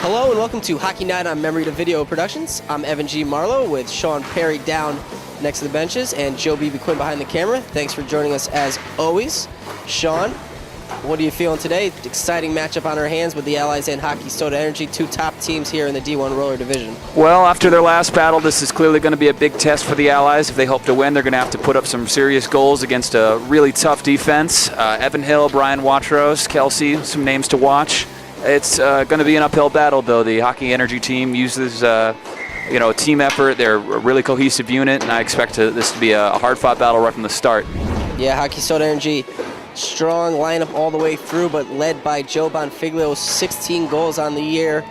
Hello and welcome to Hockey Night on Memory to Video Productions. I'm Evan G. Marlow with Shawn Perry down next to the benches and Joe B.B. Quinn behind the camera. Thanks for joining us as always. Shawn, what are you feeling today? Exciting matchup on our hands with the Allies and Hockey Soda Energy, two top teams here in the D1 roller division. Well, after their last battle, this is clearly going to be a big test for the Allies. If they hope to win, they're going to have to put up some serious goals against a really tough defense. Evan Hill, Brian Watros, Kelsey, some names to watch. It's going to be an uphill battle, though. The Hockey Energy team uses a team effort. They're a really cohesive unit, and I expect this to be a hard-fought battle right from the start. Yeah, Hockey Soda Energy, strong lineup all the way through, but led by Joe Bonfiglio, 16 goals on the year.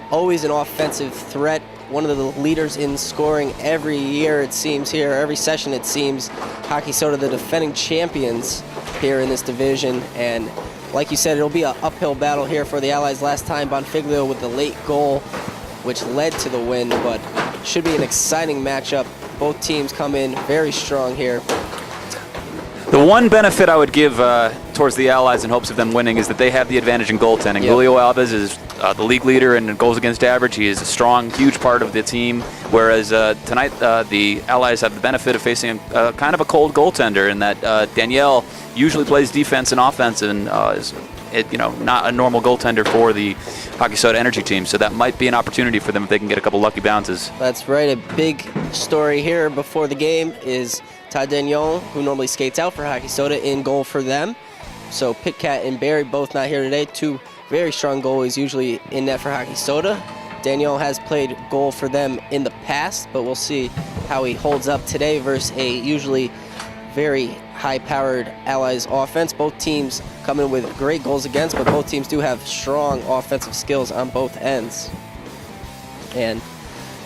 Always an offensive threat. One of the leaders in scoring every year, it seems here, every session it seems. Hockey Soda, the defending champions here in this division, and like you said, it'll be an uphill battle here for the Allies. Last time, Bonfiglio with the late goal, which led to the win, but should be an exciting matchup. Both teams come in very strong here. The one benefit I would give towards the Allies in hopes of them winning is that they have the advantage in goaltending. Yep. Julio Alves is the league leader in goals against average. He is a strong, huge part of the team, whereas tonight the Allies have the benefit of facing kind of a cold goaltender in that Danielle usually plays defense and offense and is not a normal goaltender for the Hockey Soda Energy team, so that might be an opportunity for them if they can get a couple lucky bounces. That's right. A big story here before the game is Todd Daniel, who normally skates out for Hockey Soda, in goal for them. So Pitcat and Barry both not here today. Two very strong goalies usually in net for Hockey Soda. Daniel has played goal for them in the past, but we'll see how he holds up today versus a usually very high-powered Allies offense. Both teams come in with great goals against, but both teams do have strong offensive skills on both ends. And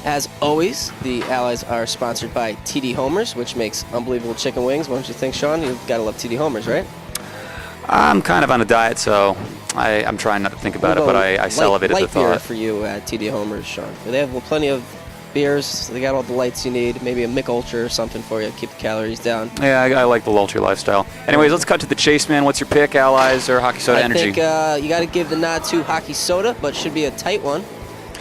as always, the Allies are sponsored by TD Homers, which makes unbelievable chicken wings. What don't you think, Shawn? You've got to love TD Homers, right? I'm kind of on a diet, so I'm trying not to think about it, but I salivate at the thought. Light beer for you at TD Homers, Shawn. They have plenty of beers. They got all the lights you need. Maybe a Mick Ultra or something for you. Keep the calories down. Yeah, I like the Ultra lifestyle. Anyways, let's cut to the chase, man. What's your pick, Allies or Hockey Soda Energy? I think you got to give the nod to Hockey Soda, but should be a tight one.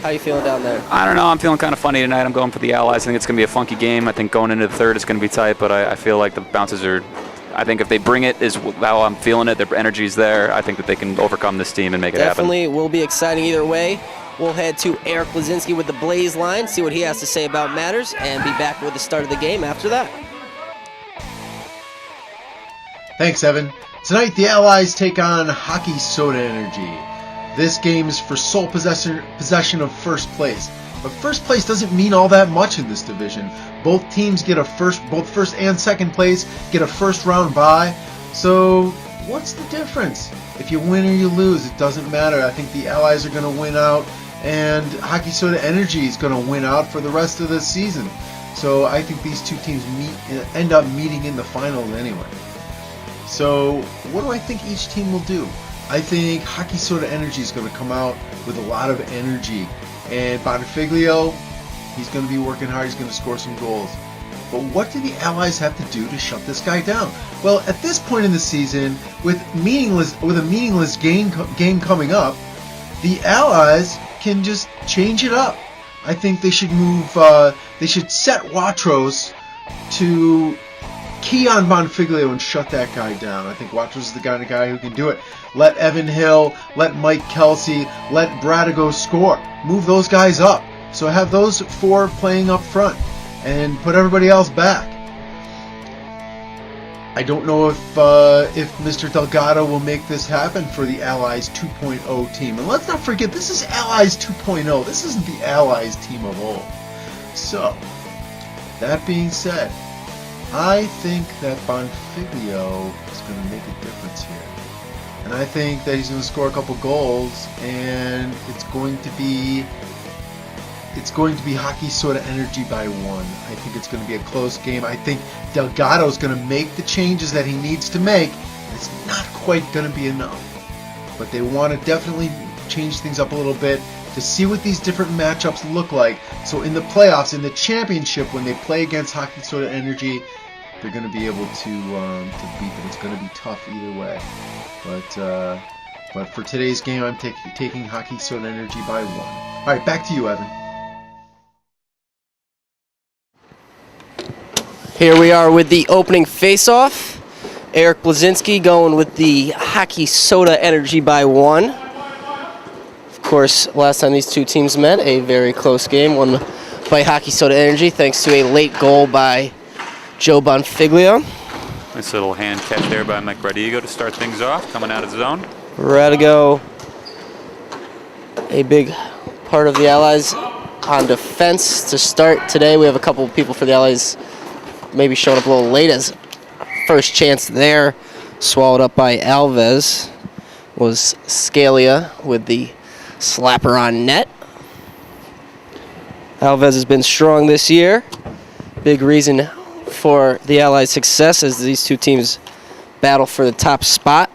How you feeling down there? I don't know. I'm feeling kind of funny tonight. I'm going for the Allies. I think it's going to be a funky game. I think going into the third it's going to be tight, but I feel like the bounces are... I think if they bring it is how I'm feeling it. Their energy's there. I think that they can overcome this team and make it happen. Definitely will be exciting either way. We'll head to Eric Lazinski with the Blaze line, see what he has to say about matters, and be back with the start of the game after that. Thanks, Evan. Tonight, the Allies take on Hockey Soda Energy. This game is for sole possession of first place. But first place doesn't mean all that much in this division. Both teams get both first and second place get a first round bye. So what's the difference? If you win or you lose, it doesn't matter. I think the Allies are going to win out, and Hockey Soda Energy is going to win out for the rest of the season. So I think these two teams end up meeting in the finals anyway. So what do I think each team will do? I think Hockey Soda Energy is going to come out with a lot of energy. And Bonfiglio, he's going to be working hard. He's going to score some goals. But what do the Allies have to do to shut this guy down? Well, at this point in the season, with a meaningless game coming up, the Allies can just change it up. I think they should they should set Watros to key on Bonfiglio and shut that guy down. I think Watros is the kind of guy who can do it. Let Evan Hill, let Mike Kelsey, let Bradigo score. Move those guys up. So have those four playing up front and put everybody else back. I don't know if Mr. Delgado will make this happen for the Allies 2.0 team. And let's not forget, this is Allies 2.0. This isn't the Allies team of old. So, that being said, I think that Bonfiglio is going to make a difference here. And I think that he's going to score a couple goals, and it's going to be Hockey Soda Energy by 1. I think it's going to be a close game. I think Delgado's going to make the changes that he needs to make. It's not quite going to be enough. But they want to definitely change things up a little bit to see what these different matchups look like. So in the playoffs, in the championship, when they play against Hockey Soda Energy, they're going to be able to beat them. It's going to be tough either way. But But for today's game, I'm taking Hockey Soda Energy by 1. All right, back to you, Evan. Here we are with the opening face-off. Eric Blazinski going with the Hockey Soda Energy by 1. Of course, last time these two teams met, a very close game, won by Hockey Soda Energy thanks to a late goal by Joe Bonfiglio. Nice little hand catch there by Mike Radigo to start things off, coming out of the zone. Radigo, a big part of the Allies on defense to start today. We have a couple of people for the Allies maybe showing up a little late as first chance there. Swallowed up by Alves was Scalia with the slapper on net. Alves has been strong this year. Big reason for the Allies' success as these two teams battle for the top spot.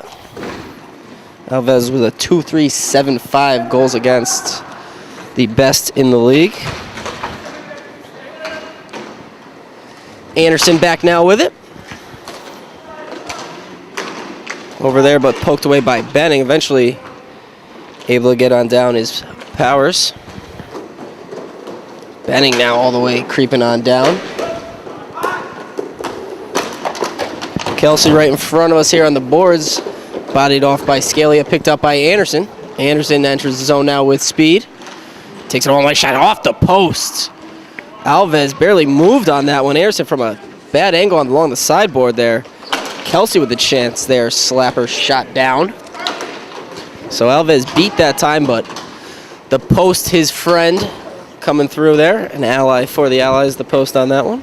Alves with a 2.375 goals against, the best in the league. Anderson back now with it. Over there, but poked away by Benning. Eventually able to get on down his powers. Benning now all the way creeping on down. Kelsey right in front of us here on the boards. Bodied off by Scalia, picked up by Anderson. Anderson enters the zone now with speed. Takes it all nice shot off the post. Alves barely moved on that one. Anderson from a bad angle along the sideboard there. Kelsey with the chance there. Slapper shot down. So Alves beat that time, but the post, his friend, coming through there. An ally for the Allies, the post on that one.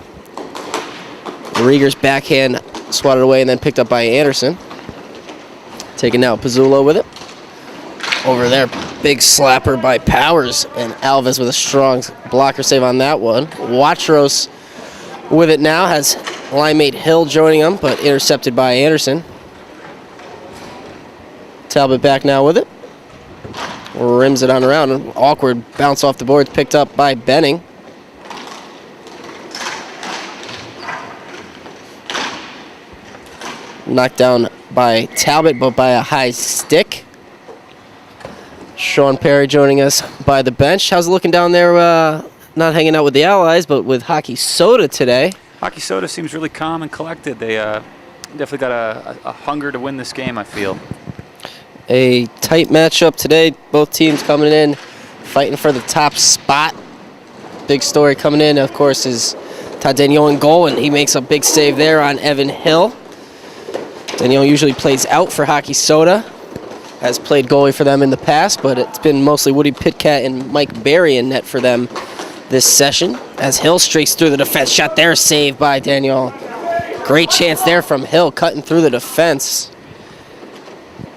Rieger's backhand swatted away and then picked up by Anderson. Taking out Pizzulo with it. Over there, big slapper by Powers, and Alves with a strong blocker save on that one. Watros with it now, has line mate Hill joining him, but intercepted by Anderson. Talbot back now with it. Rims it on around. An awkward bounce off the boards, picked up by Benning. Knocked down by Talbot, but by a high stick. Shawn Perry joining us by the bench. How's it looking down there? Not hanging out with the Allies, but with Hockey Soda today. Hockey Soda seems really calm and collected. They definitely got a hunger to win this game, I feel. A tight matchup today. Both teams coming in, fighting for the top spot. Big story coming in, of course, is Tadeno in goal, and he makes a big save there on Evan Hill. Daniel usually plays out for Hockey Soda, has played goalie for them in the past, but it's been mostly Woody Pitcat and Mike Berry in net for them this session. As Hill streaks through the defense, shot there, saved by Daniel. Great chance there from Hill, cutting through the defense.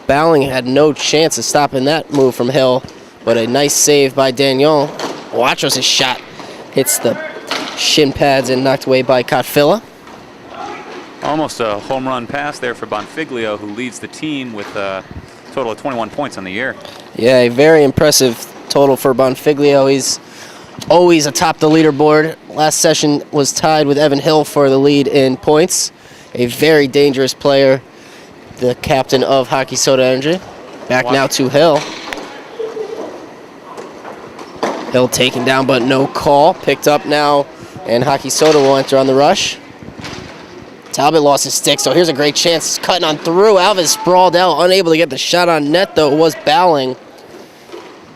Bowling had no chance of stopping that move from Hill, but a nice save by Daniel. Watros' shot hits the shin pads and knocked away by Kotfilla. Almost a home run pass there for Bonfiglio, who leads the team with a total of 21 points on the year. Yeah, a very impressive total for Bonfiglio. He's always atop the leaderboard. Last session was tied with Evan Hill for the lead in points. A very dangerous player, the captain of Hockey Soda Energy. Back now to Hill. Hill taken down, but no call. Picked up now, and Hockey Soda will enter on the rush. Talbot lost his stick, so here's a great chance. Cutting on through. Alves sprawled out, unable to get the shot on net, though it was Bowling.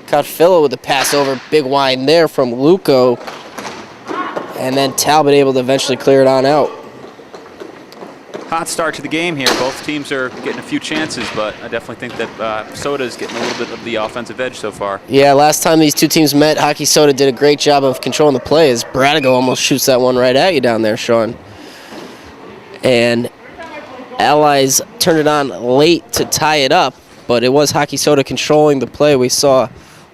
Kotfilla with the pass over. Big wine there from Luco. And then Talbot able to eventually clear it on out. Hot start to the game here. Both teams are getting a few chances, but I definitely think that Soda's getting a little bit of the offensive edge so far. Yeah, last time these two teams met, Hockey Soda did a great job of controlling the play as Bradigo almost shoots that one right at you down there, Shawn. And Allies turned it on late to tie it up, but it was Hockey Soda controlling the play. We saw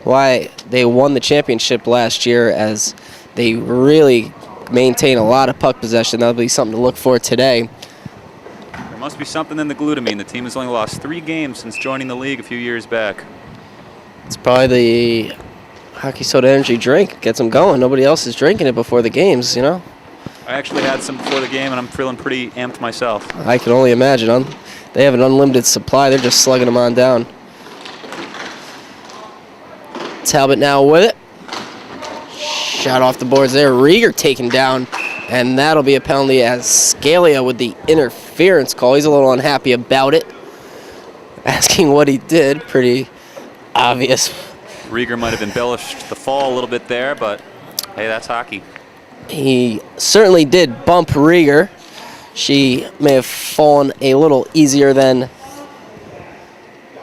why they won the championship last year, as they really maintain a lot of puck possession. That'll be something to look for today. There must be something in the glutamine. The team has only lost 3 games since joining the league a few years back. It's probably the Hockey Soda Energy drink. Gets them going. Nobody else is drinking it before the games, you know? I actually had some before the game, and I'm feeling pretty amped myself. I can only imagine. They have an unlimited supply. They're just slugging them on down. Talbot now with it. Shot off the boards there. Rieger taken down, and that'll be a penalty as Scalia with the interference call. He's a little unhappy about it. Asking what he did, pretty obvious. Rieger might have embellished the fall a little bit there, but hey, that's hockey. He certainly did bump Rieger. She may have fallen a little easier than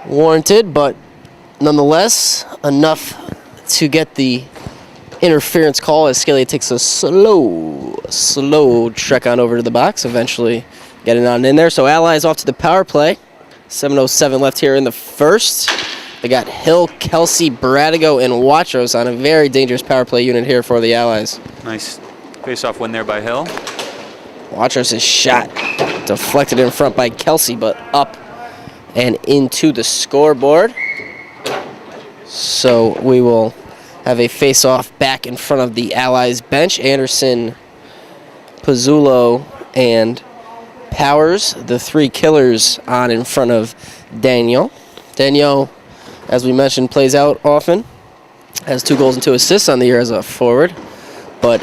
warranted, but nonetheless, enough to get the interference call as Scalia takes a slow trek on over to the box, eventually getting on in there. So Allies off to the power play. 7:07 left here in the first. They got Hill, Kelsey, Bradigo, and Watros on a very dangerous power play unit here for the Allies. Nice face-off win there by Hill. Watros' shot deflected in front by Kelsey, but up and into the scoreboard. So we will have a face-off back in front of the Allies bench. Anderson, Pizzulo, and Powers, the three killers, on in front of Daniel. Daniel, as we mentioned, plays out often. Has 2 goals and 2 assists on the year as a forward. But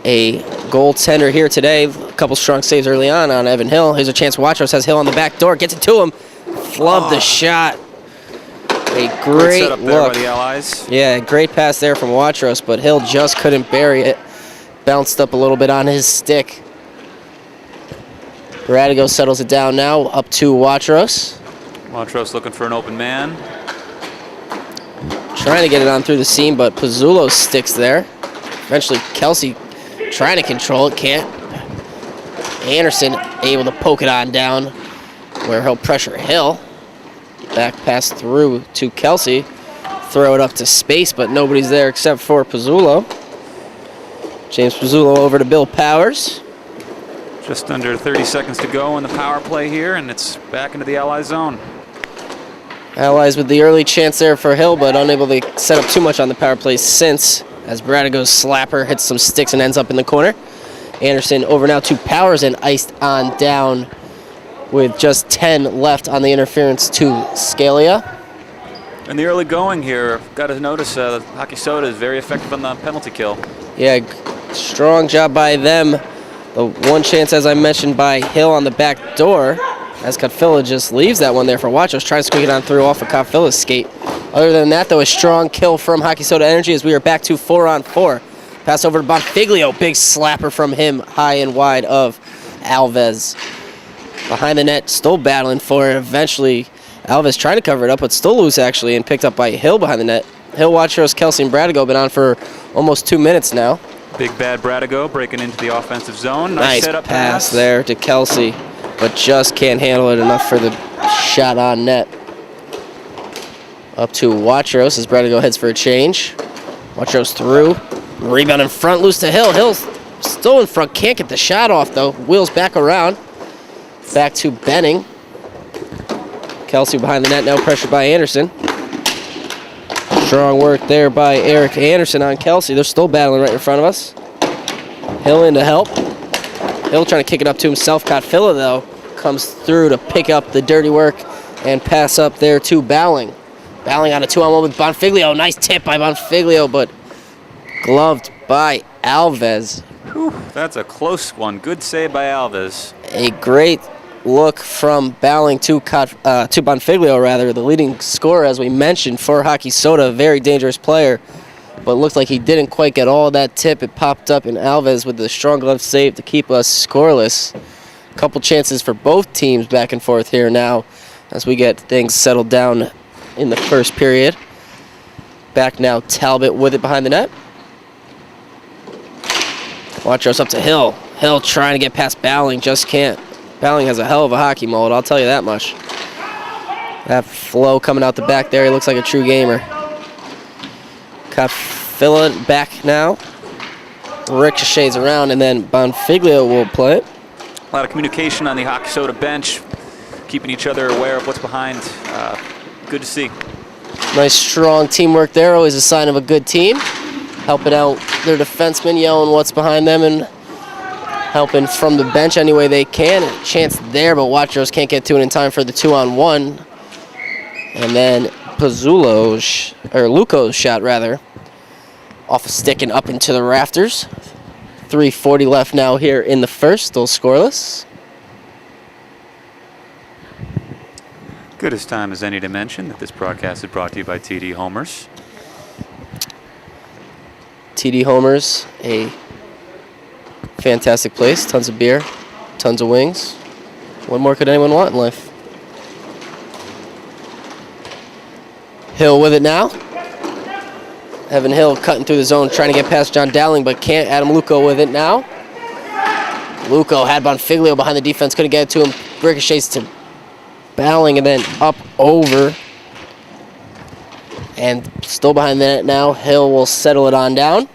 a goaltender here today. A couple strong saves early on Evan Hill. Here's a chance. Watros has Hill on the back door. Gets it to him. Flubbed the shot. A great setup there by the Allies. Yeah, great pass there from Watros, but Hill just couldn't bury it. Bounced up a little bit on his stick. Bradigo settles it down now, up to Watros. Watros looking for an open man. Trying to get it on through the seam, but Pizzulo sticks there. Eventually, Kelsey trying to control it, can't. Anderson able to poke it on down where he'll pressure Hill. Back pass through to Kelsey. Throw it up to space, but nobody's there except for Pizzulo. James Pizzulo over to Bill Powers. Just under 30 seconds to go in the power play here, and it's back into the Allies zone. Allies with the early chance there for Hill, but unable to set up too much on the power play since, as Bradigo's slapper hits some sticks and ends up in the corner. Anderson over now to Powers and iced on down with just 10 left on the interference to Scalia. In the early going here, got to notice Hockey Soda is very effective on the penalty kill. Yeah, strong job by them. The one chance, as I mentioned, by Hill on the back door, as Kotfila just leaves that one there for Watros, trying to squeak it on through off of Kotfila's skate. Other than that, though, a strong kill from Hockey Soda Energy as we are back to 4-on-4. Pass over to Bonfiglio, big slapper from him, high and wide of Alves. Behind the net, still battling for it. Eventually, Alves trying to cover it up, but still loose, actually, and picked up by Hill behind the net. Hill, Watros, Kelsey, and Bradigo been on for almost 2 minutes now. Big bad Bradigo breaking into the offensive zone. Nice setup pass there to Kelsey, but just can't handle it enough for the shot on net. Up to Watros as Bradigo heads for a change. Watros through. Rebound in front, loose to Hill. Hill's still in front, can't get the shot off, though. Wheels back around. Back to Benning. Kelsey behind the net, now pressured by Anderson. Strong work there by Eric Anderson on Kelsey. They're still battling right in front of us. Hill in to help. Hill trying to kick it up to himself. Kotfila, though, comes through to pick up the dirty work and pass up there to Bowling. Bowling on a 2-on-1 with Bonfiglio. Nice tip by Bonfiglio, but gloved by Alves. Whew, that's a close one. Good save by Alves. A great look from Bowling to Bonfiglio, rather, the leading scorer, as we mentioned, for Hockey Soda, a very dangerous player, but looked like he didn't quite get all that tip. It popped up in Alves with the strong glove save to keep us scoreless. A couple chances for both teams back and forth here now as we get things settled down in the first period. Back now, Talbot with it behind the net. Watros up to Hill. Hill trying to get past Bowling, just can't. Bowling has a hell of a hockey mullet, I'll tell you that much. That flow coming out the back there, he looks like a true gamer. Kotfila back now. Ricochets around, and then Bonfiglio will play it. A lot of communication on the Hockey Soda bench, keeping each other aware of what's behind. Good to see. Nice strong teamwork there, always a sign of a good team. Helping out their defensemen, yelling what's behind them, and helping from the bench any way they can. A chance there, but Watros can't get to it in time for the 2-on-1. And then Luco's shot rather, off a stick and up into the rafters. 3:40 left now here in the first, still scoreless. Good as time as any to mention that this broadcast is brought to you by TD Homers. TD Homers, a fantastic place. Tons of beer, tons of wings. What more could anyone want in life? Hill with it now. Evan Hill cutting through the zone, trying to get past John Dowling, but can't. Adam Luco with it now. Luco had Bonfiglio behind the defense, couldn't get it to him. Ricochets to Bowling and then up over. And still behind the net now. Hill will settle it on down.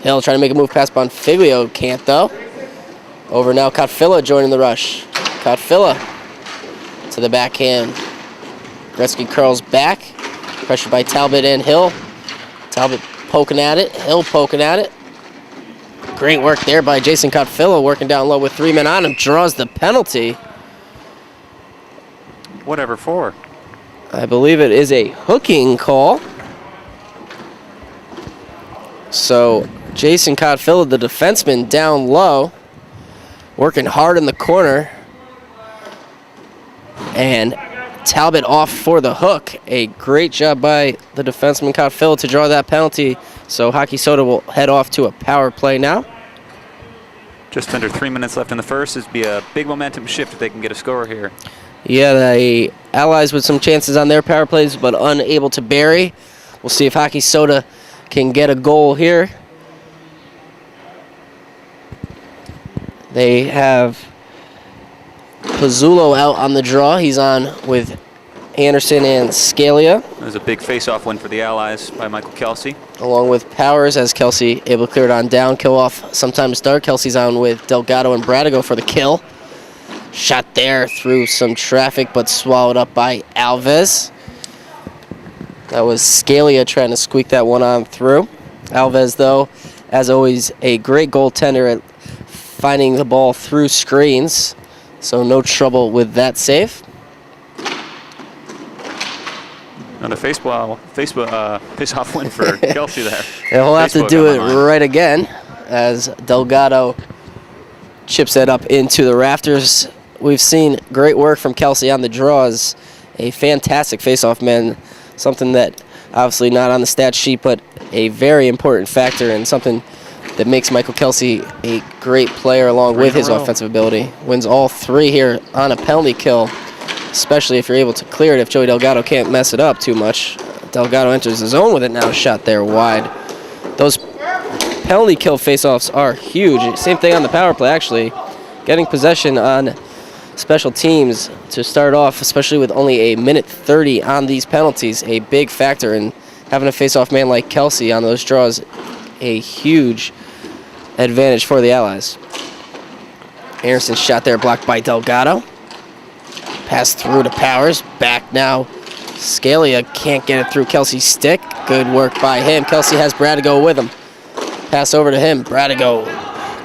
Hill trying to make a move past Bonfiglio, can't though. Over now, Kotfilla joining the rush. Kotfilla to the backhand. Gretzky curls back. Pressured by Talbot and Hill. Talbot poking at it. Hill poking at it. Great work there by Jason Kotfilla, working down low with 3 men on him. Draws the penalty. Whatever for? I believe it is a hooking call. So Jason Kotfilla, the defenseman, down low, working hard in the corner. And Talbot off for the hook. A great job by the defenseman Kotfilla to draw that penalty. So Hockey Soda will head off to a power play now. Just under 3 minutes left in the first. This would be a big momentum shift if they can get a score here. Yeah, the Allies with some chances on their power plays, but unable to bury. We'll see if Hockey Soda can get a goal here. They have Pizzulo out on the draw. He's on with Anderson and Scalia. It was a big face-off win for the Allies by Michael Kelsey. Along with Powers, as Kelsey able to clear it on down. Kill off sometime to start. Kelsey's on with Delgado and Bradigo for the kill. Shot there through some traffic, but swallowed up by Alves. That was Scalia trying to squeak that one on through. Alves, though, as always, a great goaltender at finding the ball through screens. So no trouble with that save. Another face-off win for Kelsey there. And he'll have to do it right again as Delgado chips it up into the rafters. We've seen great work from Kelsey on the draws. A fantastic face-off man. Something that obviously not on the stat sheet, but a very important factor and something that makes Michael Kelsey a great player along with his offensive ability. Wins all 3 here on a penalty kill, especially if you're able to clear it if Joey Delgado can't mess it up too much. Delgado enters the zone with it now, shot there wide. Those penalty kill face-offs are huge. Same thing on the power play, actually. Getting possession on special teams to start off, especially with only a minute 30 on these penalties, a big factor in having a face-off man like Kelsey on those draws, a huge advantage for the Allies. Anderson shot there, blocked by Delgado. Pass through to Powers, back now. Scalia can't get it through Kelsey's stick. Good work by him. Kelsey has Bradigo with him. Pass over to him. Bradigo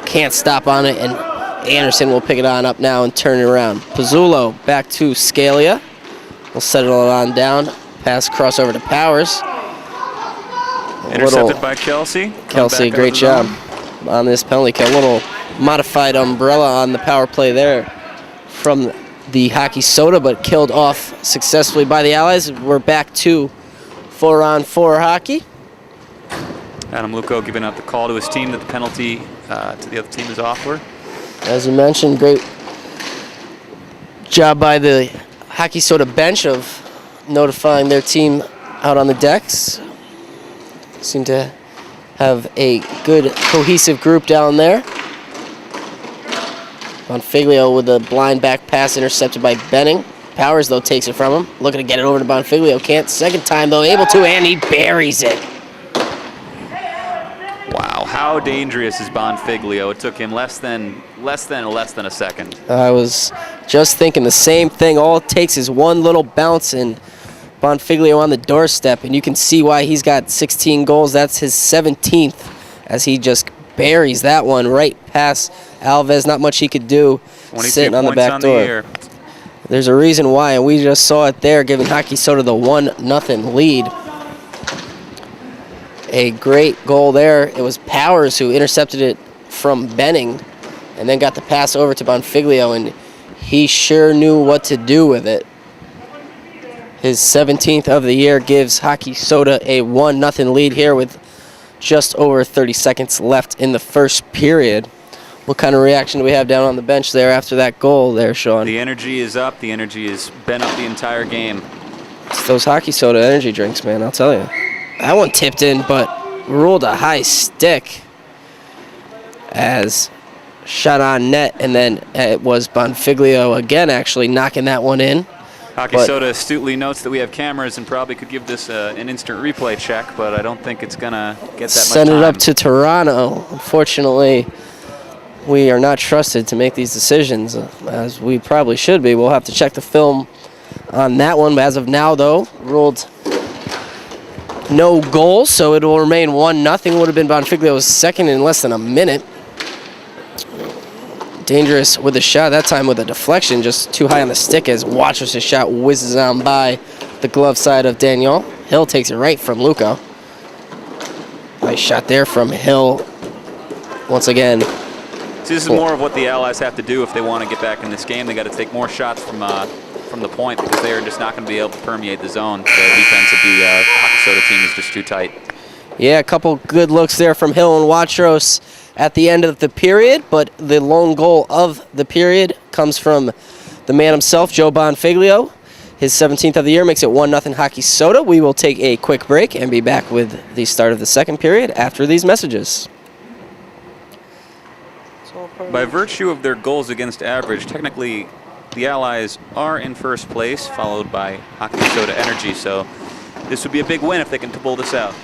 can't stop on it, and Anderson will pick it on up now and turn it around. Pizzulo back to Scalia. We'll settle it on down. Pass crossover to Powers. Intercepted by Kelsey. Kelsey, great job on this penalty kill. A little modified umbrella on the power play there from the Hockey Soda, but killed off successfully by the Allies. We're back to 4-on-4 hockey. Adam Luco giving out the call to his team that the penalty to the other team is offered. As you mentioned, great job by the Hockey Soda bench of notifying their team out on the decks. Seem to have a good cohesive group down there. Bonfiglio with a blind back pass intercepted by Benning. Powers, though, takes it from him. Looking to get it over to Bonfiglio. Can't. Second time, though, able to, and he buries it. Wow, how dangerous is Bonfiglio? It took him less than a second. I was just thinking the same thing. All it takes is one little bounce and Bonfiglio on the doorstep, and you can see why he's got 16 goals. That's his 17th as he just buries that one right past Alves. Not much he could do sitting on the back door. There's a reason why, and we just saw it there, giving Hockey Soda the 1-0 lead. A great goal there. It was Powers who intercepted it from Benning and then got the pass over to Bonfiglio, and he sure knew what to do with it. His 17th of the year gives Hockey Soda a 1-0 lead here with just over 30 seconds left in the first period. What kind of reaction do we have down on the bench there after that goal there, Shawn? The energy is up. The energy has been up the entire game. It's those Hockey Soda energy drinks, man, I'll tell you. That one tipped in, but ruled a high stick as shot on net, and then it was Bonfiglio again actually knocking that one in. Hockey Soda astutely notes that we have cameras and probably could give this an instant replay check, but I don't think it's going to get that much Send time. it up to Toronto. Unfortunately, we are not trusted to make these decisions, as we probably should be. We'll have to check the film on that one. But as of now, though, ruled no goal, so it will remain 1-0. Would have been Bonfiglio's second in less than a minute. Dangerous with a shot, that time with a deflection, just too high on the stick as Watros' shot whizzes on by the glove side of Daniel. Hill takes it right from Luco. Nice shot there from Hill. Once again. So this is more of what the Allies have to do if they want to get back in this game. They got to take more shots from the point, because they are just not going to be able to permeate the zone. The defense of the Hockey Soda team is just too tight. Yeah, a couple good looks there from Hill and Watros at the end of the period, but the lone goal of the period comes from the man himself, Joe Bonfiglio. His 17th of the year makes it 1-0 Hockey Soda. We will take a quick break and be back with the start of the second period after these messages. By virtue of their goals against average, technically the Allies are in first place, followed by Hockey Soda Energy, so this would be a big win if they can pull this out.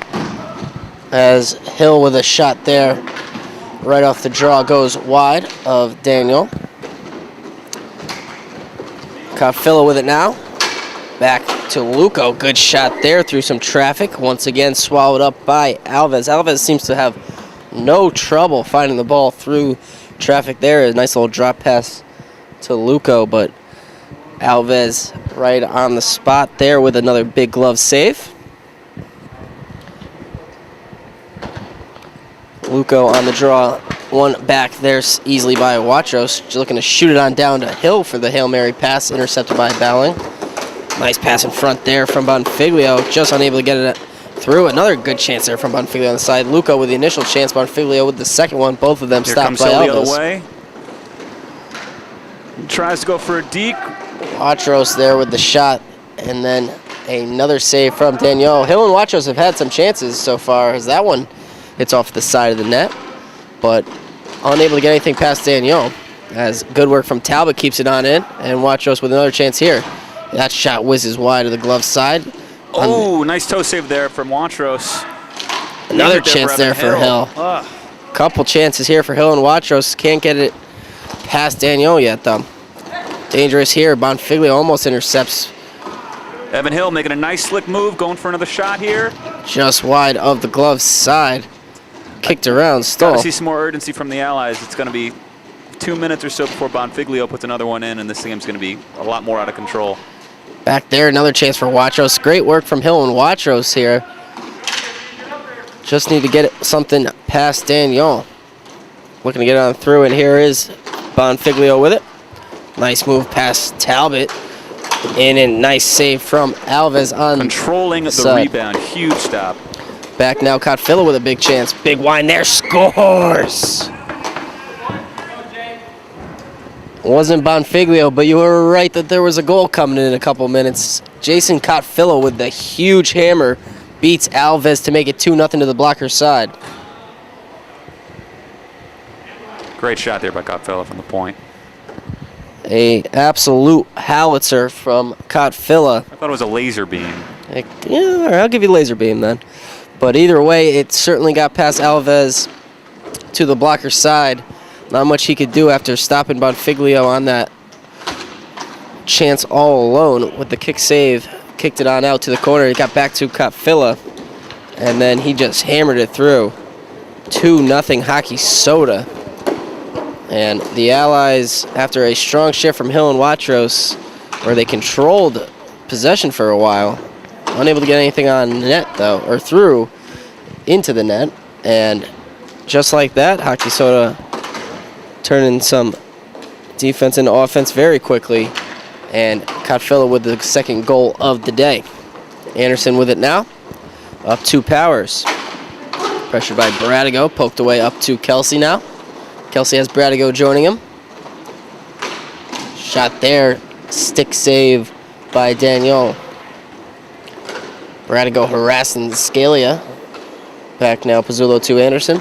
As Hill with a shot there, right off the draw, goes wide of Daniel. Cotfilla with it now. Back to Luco. Good shot there through some traffic. Once again swallowed up by Alves. Alves seems to have no trouble finding the ball through traffic there. A nice little drop pass to Luco, but Alves right on the spot there with another big glove save. Luco on the draw, one back there easily by Watros. Just looking to shoot it on down to Hill for the Hail Mary pass, intercepted by Bowling. Nice pass in front there from Bonfiglio, just unable to get it through. Another good chance there from Bonfiglio on the side. Luco with the initial chance, Bonfiglio with the second one. Both of them stopped by Alves. Here comes Hill the other way. Tries to go for a deke. Watros there with the shot, and then another save from Daniel. Hill and Watros have had some chances so far, as that one hits off the side of the net, but unable to get anything past Daniel. As good work from Talbot keeps it on in, and Watros with another chance here. That shot whizzes wide to the glove side. Oh, nice toe save there from Watros. Another chance there for Hill. Couple chances here for Hill and Watros. Can't get it past Daniel yet, though. Dangerous here. Bonfiglio almost intercepts. Evan Hill making a nice slick move, going for another shot here. Just wide of the glove side. Kicked around, still. Got to see some more urgency from the Allies. It's going to be 2 minutes or so before Bonfiglio puts another one in, and this game's going to be a lot more out of control. Back there, another chance for Watros. Great work from Hill and Watros here. Just need to get something past Daniel. Looking to get on through, and here is Bonfiglio with it. Nice move past Talbot. And a nice save from Alves on controlling the side. Rebound. Huge stop. Back now, Cotfilla with a big chance. Big wine there. Scores! Wasn't Bonfiglio, but you were right that there was a goal coming in a couple minutes. Jason Cotfilla with the huge hammer beats Alves to make it 2-0 to the blocker's side. Great shot there by Cotfilla from the point. A absolute howitzer from Cotfilla. I thought it was a laser beam. Yeah, all right, I'll give you laser beam then. But either way, it certainly got past Alves to the blocker's side. Not much he could do after stopping Bonfiglio on that chance all alone with the kick save. Kicked it on out to the corner. It got back to Cotfilla, and then he just hammered it through. 2-0 Hockey Soda. And the Allies, after a strong shift from Hill and Watros, where they controlled possession for a while. Unable to get anything on net, though, or through into the net. And just like that, Hockey Soda turning some defense into offense very quickly. And Cotfilla with the second goal of the day. Anderson with it now. Up 2 Powers. Pressured by Bradigo. Poked away up to Kelsey now. Kelsey has Bradigo joining him. Shot there. Stick save by Daniel. Bradigo harassing Scalia. Back now, Pizzullo to Anderson.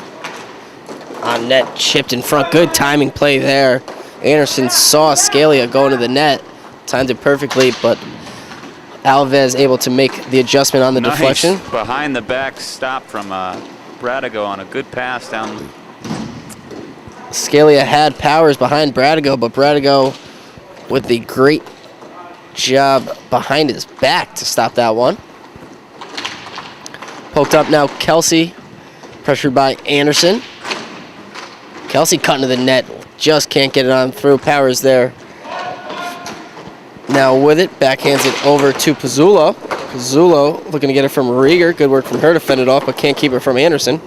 On net, chipped in front. Good timing play there. Anderson saw Scalia going to the net. Timed it perfectly, but Alves able to make the adjustment on the deflection. Behind the back stop from Bradigo on a good pass down. Scalia had Powers behind Bradigo, but Bradigo with the great job behind his back to stop that one. Poked up now, Kelsey, pressured by Anderson. Kelsey cutting to the net, just can't get it on through. Powers there. Now with it, backhands it over to Pizzullo. Pizzullo looking to get it from Rieger. Good work from her to fend it off, but can't keep it from Anderson.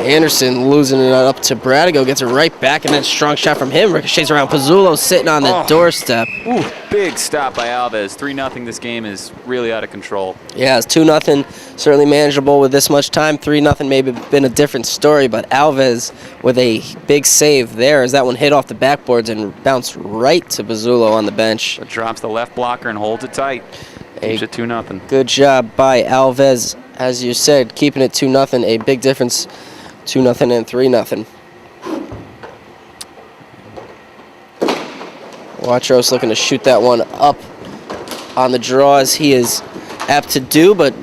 Anderson losing it up to Bradigo, gets it right back, and then strong shot from him. Ricochets around. Pizzullo sitting on the doorstep. Ooh, big stop by Alves. 3-0. This game is really out of control. Yeah, it's 2-0. Certainly manageable with this much time. 3-0 maybe been a different story, but Alves with a big save there as that one hit off the backboards and bounced right to Pizzullo on the bench. It drops the left blocker and holds it tight. Keeps it 2-0. Good job by Alves, as you said, keeping it 2-0. A big difference. 2-0 and 3-0. Watros looking to shoot that one up on the draw as he is apt to do, but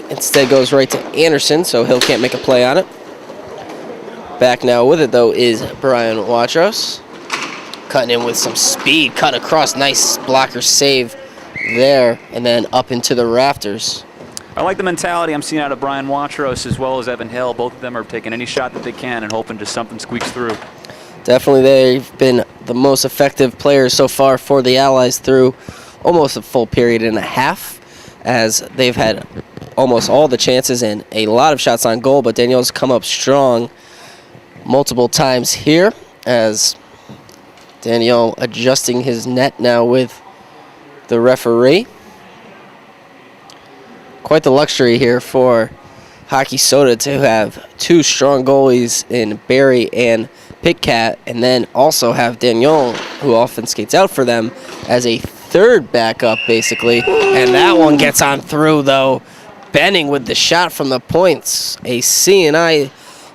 instead goes right to Anderson, so Hill can't make a play on it. Back now with it, though, is Brian Watros. Cutting in with some speed, cut across, nice blocker save there, and then up into the rafters. I like the mentality I'm seeing out of Brian Watros as well as Evan Hill. Both of them are taking any shot that they can and hoping just something squeaks through. Definitely they've been the most effective players so far for the Allies through almost a full period and a half, as they've had almost all the chances and a lot of shots on goal, but Daniel's come up strong multiple times here as Daniel adjusting his net now with the referee. Quite the luxury here for Hockey Soda to have 2 strong goalies in Barry and Pitcat, and then also have Daniel, who often skates out for them, as a third backup, basically. And that one gets on through, though. Benning with the shot from the points. A C&I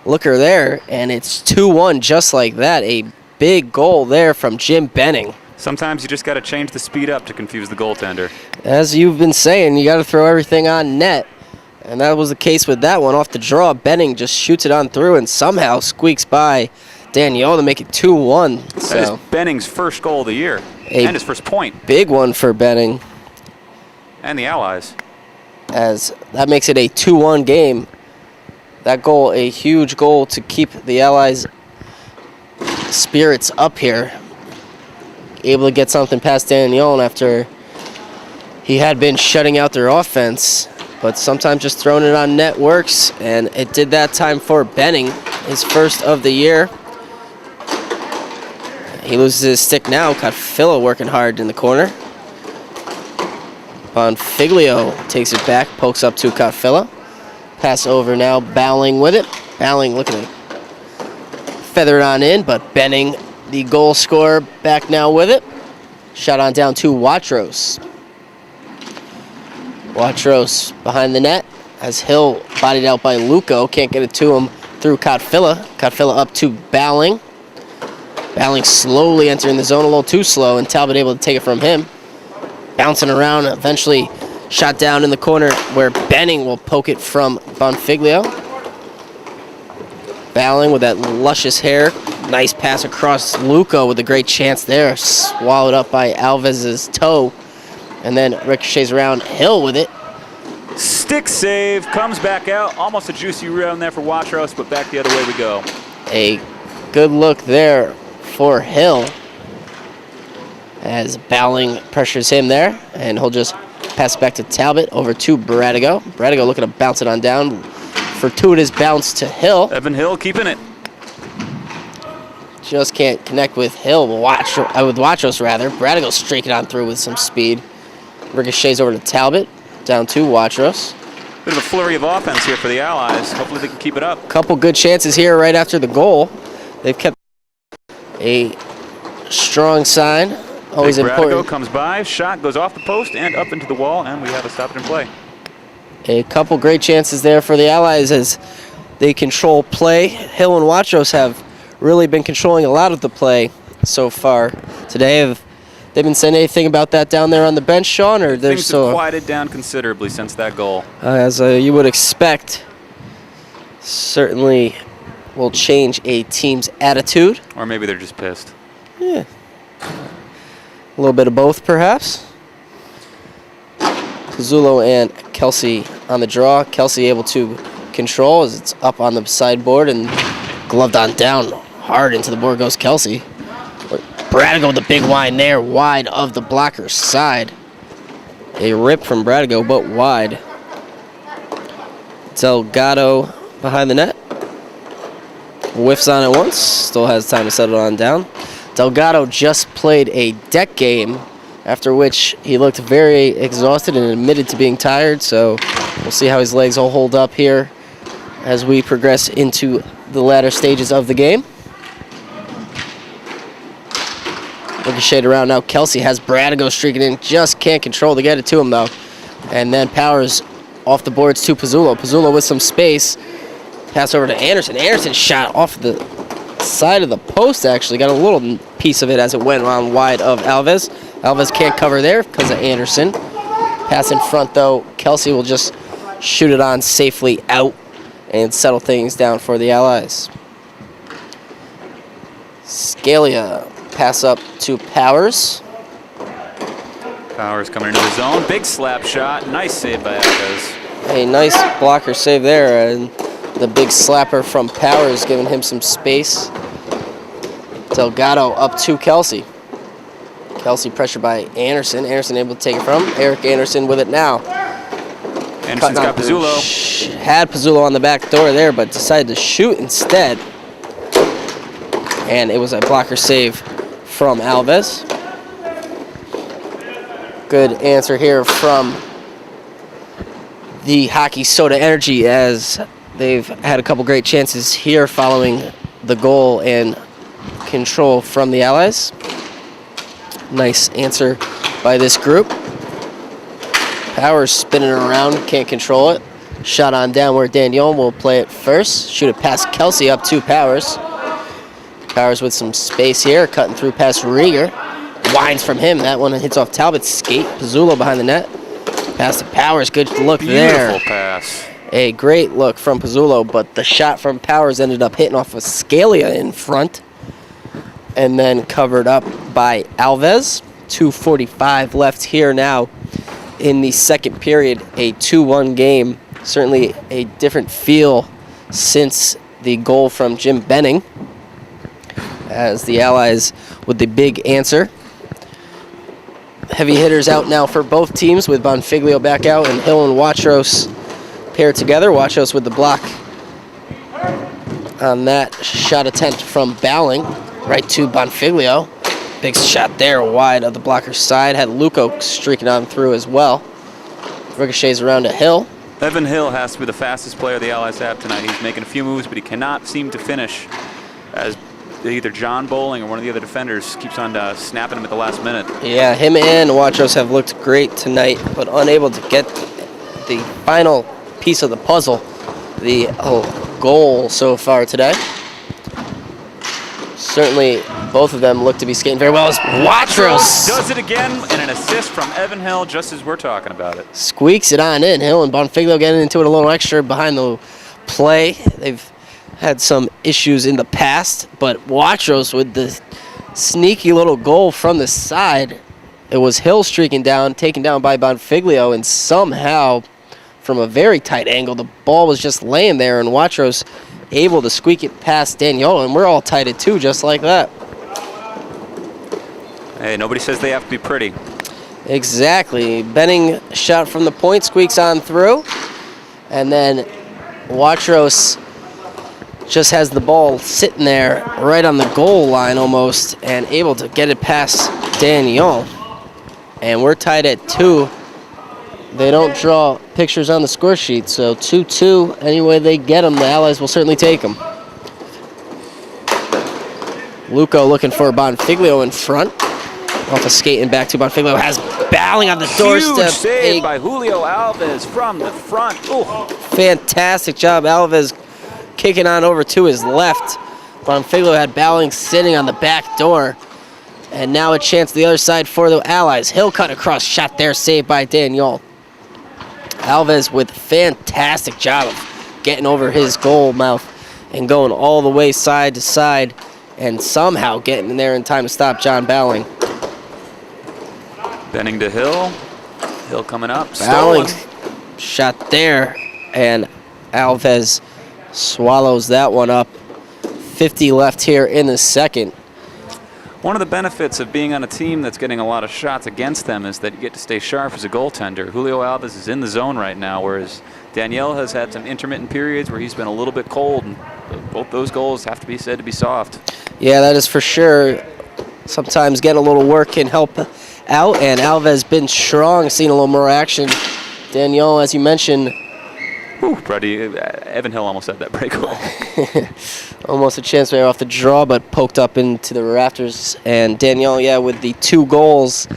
looker there, and it's 2-1 just like that. A big goal there from Jim Benning. Sometimes you just got to change the speed up to confuse the goaltender. As you've been saying, you got to throw everything on net. And that was the case with that one. Off the draw, Benning just shoots it on through and somehow squeaks by Daniel to make it 2-1. That is Benning's first goal of the year and his first point. Big one for Benning. And the Allies. As that makes it a 2-1 game. That goal, a huge goal to keep the Allies' spirits up here. Able to get something past Daniel after he had been shutting out their offense. But sometimes just throwing it on net works, and it did that time for Benning, his first of the year. He loses his stick now. Cotfilla working hard in the corner. Bonfiglio takes it back, pokes up to Cotfilla. Pass over now, Bowling with it. Bowling looking to feather it on in, but Benning, the goal scorer, back now with it. Shot on down to Watros. Watros behind the net as Hill bodied out by Luco. Can't get it to him through Cotfilla. Cotfilla up to Bowling. Bowling slowly entering the zone, a little too slow, and Talbot able to take it from him. Bouncing around, eventually shot down in the corner where Benning will poke it from Bonfiglio. Bowling with that luscious hair. Nice pass across Luco with a great chance there. Swallowed up by Alves' toe. And then ricochets around Hill with it. Stick save, comes back out. Almost a juicy round there for Watros, but back the other way we go. A good look there for Hill. as Bowling pressures him there, and he'll just pass it back to Talbot over to Bradigo. Bradigo looking to bounce it on down. Fortuitous bounce to Hill. Evan Hill keeping it. Just can't connect with Hill, with Watros rather. Bradigo streaking on through with some speed. Ricochets over to Talbot, down to Watros. Bit of a flurry of offense here for the Allies. Hopefully they can keep it up. Couple good chances here right after the goal. They've kept a strong sign. Always important. Bradigo comes by, shot goes off the post and up into the wall, and we have a stop it in play. A couple great chances there for the Allies as they control play. Hill and Watros have really been controlling a lot of the play so far today. Have they been saying anything about that down there on the bench, Shawn, or they're Things still have quieted down considerably since that goal? as you would expect? Certainly will change a team's attitude. Or maybe they're just pissed. Yeah, a little bit of both, perhaps. Pizzulo and Kelsey on the draw. Kelsey able to control as it's up on the sideboard and gloved on down hard into the board goes Kelsey. Bradigo with the big wide there, wide of the blocker's side. A rip from Bradigo, but wide. Delgado behind the net. Whiffs on it once, still has time to settle on down. Delgado just played a deck game, after which he looked very exhausted and admitted to being tired, so we'll see how his legs will hold up here as we progress into the latter stages of the game. Ricochet around now. Kelsey has Bradigo streaking in, just can't control to get it to him though. And then Powers off the boards to Pizzulo. Pizzulo with some space. Pass over to Anderson. Anderson shot off the side of the post actually. Got a little piece of it as it went on wide of Alves. Alves can't cover there because of Anderson. Pass in front though. Kelsey will just shoot it on safely out and settle things down for the Allies. Scalia pass up to Powers. Powers coming into the zone. Big slap shot. Nice save by Alves. A nice blocker save there, and the big slapper from Powers giving him some space. Delgado up to Kelsey. Kelsey pressured by Anderson. Anderson able to take it from Eric Anderson with it now. Anderson's got Pizzulo. Had Pizzulo on the back door there, but decided to shoot instead. And it was a blocker save from Alves. Good answer here from the Hockey Soda Energy as they've had a couple great chances here following the goal and control from the Allies. Nice answer by this group. Powers spinning around, can't control it. Shot on downward, Daniel will play it first. Shoot it past Kelsey up to Powers. Powers with some space here, cutting through past Rieger. Winds from him, that one hits off Talbot's skate. Pizzulo behind the net. Pass to Powers, good look there. Beautiful pass. A great look from Pizzulo, but the shot from Powers ended up hitting off of Scalia in front. And then covered up by Alves. 2:45 left here now in the second period. A 2-1 game. Certainly a different feel since the goal from Jim Benning, as the Allies with the big answer. Heavy hitters out now for both teams with Bonfiglio back out and Hill and Watros paired together. Watros with the block on that shot attempt from Bowling right to Bonfiglio. Big shot there wide of the blocker's side. Had Luco streaking on through as well. Ricochets around to Hill. Evan Hill has to be the fastest player the Allies have tonight. He's making a few moves, but he cannot seem to finish, as either John Bowling or one of the other defenders keeps on snapping him at the last minute. Yeah, him and Watros have looked great tonight, but unable to get the final piece of the puzzle, the goal so far today. Certainly, both of them look to be skating very well. As Watros does it again, and an assist from Evan Hill just as we're talking about it. Squeaks it on in. Hill and Bonfiglio getting into it a little extra behind the play. They've had some issues in the past, but Watros with the sneaky little goal from the side. It was Hill streaking down, taken down by Bonfiglio, and somehow, from a very tight angle, the ball was just laying there, and Watros able to squeak it past Daniel, and we're all tied at 2 just like that. Hey, nobody says they have to be pretty. Exactly. Benning shot from the point, squeaks on through. And then Watros just has the ball sitting there right on the goal line almost and able to get it past Daniel. And we're tied at 2. They don't draw pictures on the score sheet, so 2-2. Any way they get them, the Allies will certainly take them. Luco looking for Bonfiglio in front. Off a skating back to Bonfiglio. Has Bowling on the doorstep. Huge save by Julio Alves from the front. Ooh. Fantastic job. Alves kicking on over to his left. Bonfiglio had Bowling sitting on the back door. And now a chance to the other side for the Allies. Hill cut across, shot there, saved by Daniel. Alves with fantastic job of getting over his goal mouth and going all the way side to side and somehow getting in there in time to stop John Bowling. Benning to Hill. Hill coming up. Bowling shot there, and Alves swallows that one up. 50 left here in the second. One of the benefits of being on a team that's getting a lot of shots against them is that you get to stay sharp as a goaltender. Julio Alves is in the zone right now, whereas Daniel has had some intermittent periods where he's been a little bit cold, and both those goals have to be said to be soft. Yeah, that is for sure. Sometimes getting a little work can help out, and Alves been strong, seeing a little more action. Daniel, as you mentioned, Evan Hill almost had that breakaway. almost a chance right off the draw, but poked up into the rafters. And Daniel, yeah, with the 2 goals,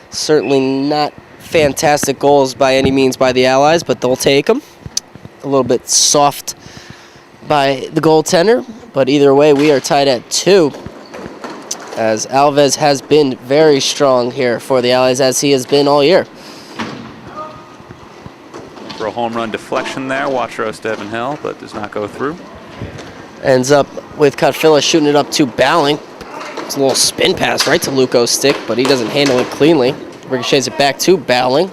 certainly not fantastic goals by any means by the Allies, but they'll take them. A little bit soft by the goaltender, but either way, we are tied at 2. As Alves has been very strong here for the Allies, as he has been all year. For a home run deflection there, Watros to Evan Hill, but does not go through. Ends up with Cutfilla shooting it up to Bowling. It's a little spin pass right to Luco's stick, but he doesn't handle it cleanly. Ricochets it back to Bowling.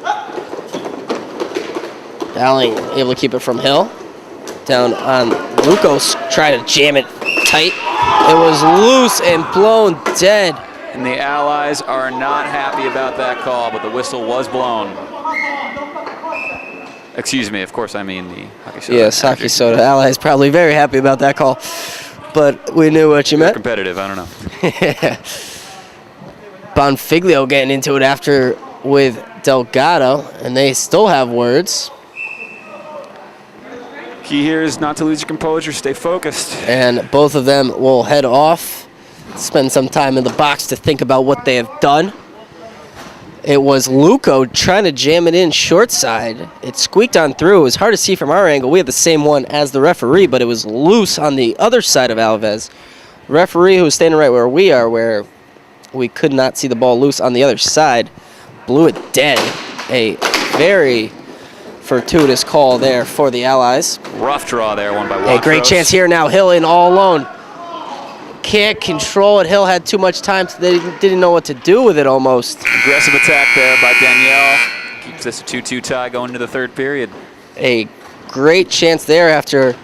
Bowling able to keep it from Hill. Down on Luco's, try to jam it tight. It was loose and blown dead. And the Allies are not happy about that call, but the whistle was blown. Excuse me, of course I mean the Hockey Soda. Yes, Hockey Soda. Allies probably very happy about that call, but we knew what you meant. Competitive, I don't know. Bonfiglio getting into it after with Delgado, and they still have words. Key here is not to lose your composure, stay focused. And both of them will head off, spend some time in the box to think about what they have done. It was Luco trying to jam it in short side. It squeaked on through. It was hard to see from our angle. We had the same one as the referee, but it was loose on the other side of Alves. Referee, who was standing right where we are, where we could not see the ball loose on the other side, blew it dead. A very fortuitous call there for the Allies. Rough draw there, won by Watros. A great chance here now. Hill in all alone. Can't control it. Hill had too much time. They didn't know what to do with it almost. Aggressive attack there by Danielle. Keeps this a 2-2 tie going into the third period. A great chance there after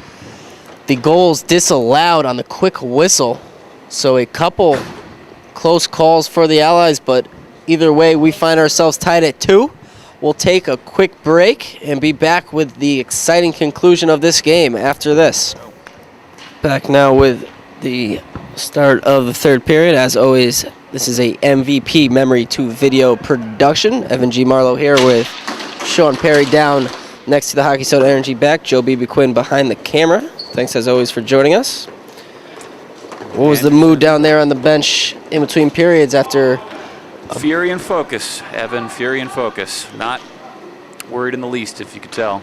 the goals disallowed on the quick whistle. So a couple close calls for the Allies, but either way, we find ourselves tied at 2. We'll take a quick break and be back with the exciting conclusion of this game after this. Back now with the start of the third period. As always, this is a MVP Memory 2 video production. Evan G. Marlow here with Shawn Perry down next to the Hockey Soda Energy back. Joe B.B. Quinn behind the camera. Thanks as always for joining us. What was the mood down there on the bench in between periods after... Fury and focus, Evan. Fury and focus. Not worried in the least, if you could tell.